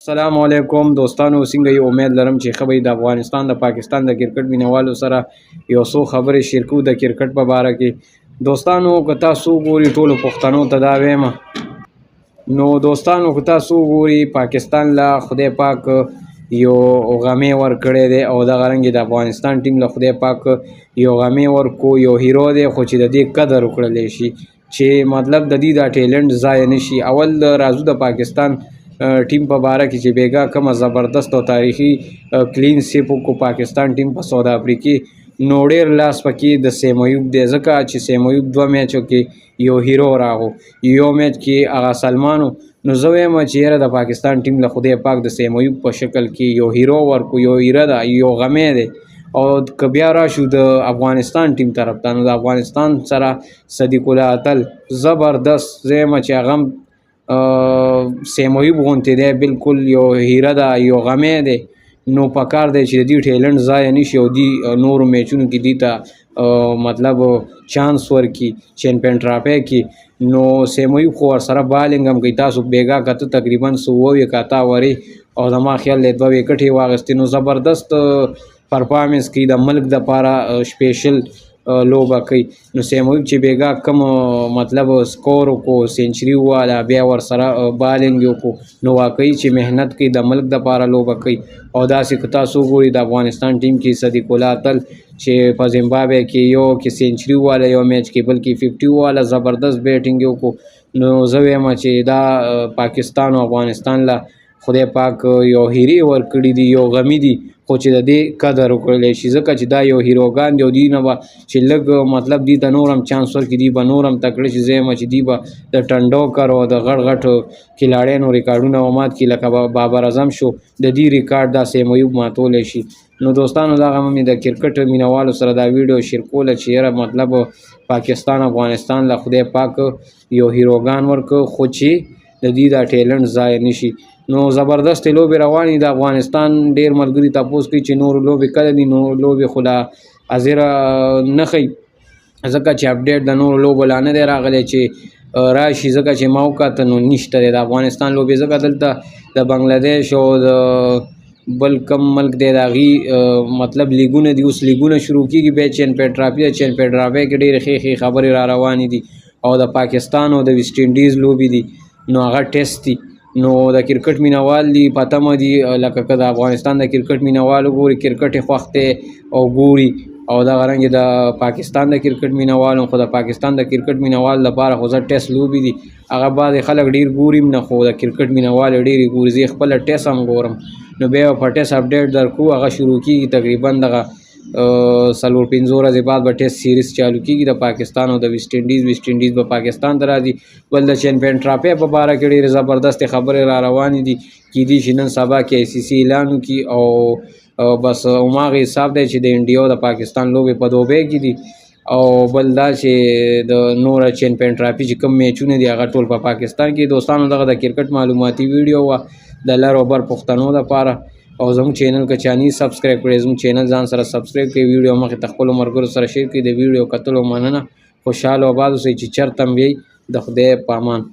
السلام علیکم دوستانو، څنګه یو؟ امید لرم چې ښه به د افغانستان د پاکستان د کرکټ مینوالو سره یو څو خبرې شیر کړو د کرکټ په باره کې. دوستانو که تاسو ګوري ټولو پښتنو ته دا وایم، نو دوستانو که تاسو ګوري پاکستان له خدای پاک یو غمې ورکړی دی او دغه رنګې د افغانستان ټیم له خدای پاک یو غمې ورکو، یو هیرو دی خو چې د دې قدر وکړلی شي چې مطلب د دې دا ټیلنټ ضایع نه شي. اول راځو د پاکستان ټیم په باره کې چې بیګا کومه زبردست او تاریخي کلین سیپ کو پاکستان ټیم په ساوث افریقې نو ډېر لاس پکې د سیم ایوب دی، ځکه چې سیم ایوب 2 میچو کې یو هیرو راغو، یو میچ کې هغه سلمانو. نو زه وایم چې یاره د پاکستان ټیم له خدای پاک د سیم ایوب په شکل کې یو هیرو ورکو، یو هیره ده، یو غمې دی. او که بیا راشو د افغانستان ټیم طرف ته، نو د افغانستان سره صدیق الله اتل زبردست، زه وایم چې هغه سیم ایوب غوندې دی، بالکل یو هیره ده، یو غمې دی. نو پکار دی چې د دې ټیلنټ ضایع نه شي او دې نورو میچونو کې دې ته مطلب چانس ورکړي چیمپئن ټرافي کې. نو سیم ایوب خو ورسره بالنګ هم کوي، تاسو بیګا کته تقریبا 100 کاته وري او زما خیال دی 2 وکټې واغستې. نو زبردست پرفارمنس کوي د ملک دپاره، سپیشل لوبه کوي. نو سیم ایوب چې بیګا کوم مطلب سکور وکړو، سینچري وواله، بیا ورسره بالنګ وکړو، نو واقعي چې محنت کوي، د ملک دپاره لوبه کوي. او داسې که تاسو وګورئ د افغانستان ټیم کې صدیق الله اتل چې په زیمبابوې کې یو کې سینچري وواله، یو میچ کې بلکې 50 وواله، زبردست بیټینګ یې وکړو. نو زه وایم چې دا پاکستان او افغانستان له خدای پاک یو هیرې ورکړي دي، یو غمي دي، خو چې د دې قدر وکړلی شي، ځکه چې دا یو هیروګان دی او دوی نه به چې لږ مطلب دوی ته نور هم چانس ورکړي، دوی به نور هم تکړه شي. زه یم چې دوی به د ټنډوکر او د غټ غټ کلاړیانو ریکارډونه ومات کړي، لکه بابر اعظم شو، د دې ریکارډ دا سیم ایوب ماتولی شي. نو دوستانو دغه مې د کرکټ مینوالو سره دا ویډیو شیر کوله چې یاره مطلب پاکستان افغانستان له خدای پاک یو هیروګان ورکړ، خو چې د دې دا ټیلنټ ضایع نه شي. نو زبردست لوبې روانې د افغانستان. ډېر ملګري تپوس کوي چې نور لوبې کله دي، نو لوبې خو لا حاضره نه ښیي، ځکه چې اپډیټ د نورو لوبو لا نه دی راغلی چې راشي، ځکه چې ما وکاته نو نشته دی د افغانستان لوبې، ځکه دلته د بنګلادیش او د بل کم ملک دی د هغې مطلب لیګونه دي، اوس لیګونه شروع کېږي، بیا چیمپئن ټرافي ده، چیمپئن ټرافي کې ډېرې ښې خبرې را روانې دي. او د پاکستان او د ویسټ انډیز لوبې دي، نو هغه ټیسټ دي. نو د کرکټ مینوال دي په تمه دي، لکه که د افغانستان د کرکټ مینوال وګوري، کرکټ یې خوښ دی او ګوري، او دغه رنګې د پاکستان د کرکټ مینوال. خو د پاکستان د کرکټ مینوال لپاره خو زه ټیسټ لوبې دي، هغه بعضې خلک ډېر ګوري نه، خو د کرکټ مینوال ډېرې ګوري. زه خپله ټیسټ هم ګورم. نو بیا په ټیسټ اپډیټ درکړو، هغه شروع کېږي تقریبا دغه 4-5 ورځې بعد به ټیسټ سیریز چالو کېږي د پاکستان او د ویسټ انډیز. ویسټ انډیز به پاکستان ته راځي. بل د چیمپئن ټرافي په باره کې ډېرې زبردستې خبرې را روانې دي، کېدای شي نن سبا کې ICC اعلان وکړي، او بس هماغه حساب دی چې د انډیا او د پاکستان لوبې په دوبۍ کې دي. او بل دا چې د نوره چیمپئن ټرافي چې کوم میچونه دي هغه ټول په پاکستان کې. دوستانو دغه د کرکټ معلوماتي ویډیو وه د لر او بر پښتنو دپاره. او زموږ چینل که چا نه سبسکرایب کړی، زموږ چینل ځان سره سبسکرایب کړئ، ویډیو مخې ته خپلو ملګرو سره شیر کړئ. د ویډیو کتلو مننه. خوشحاله او آباد اوسئ چې چېرته هم وئ. د خدای په امان.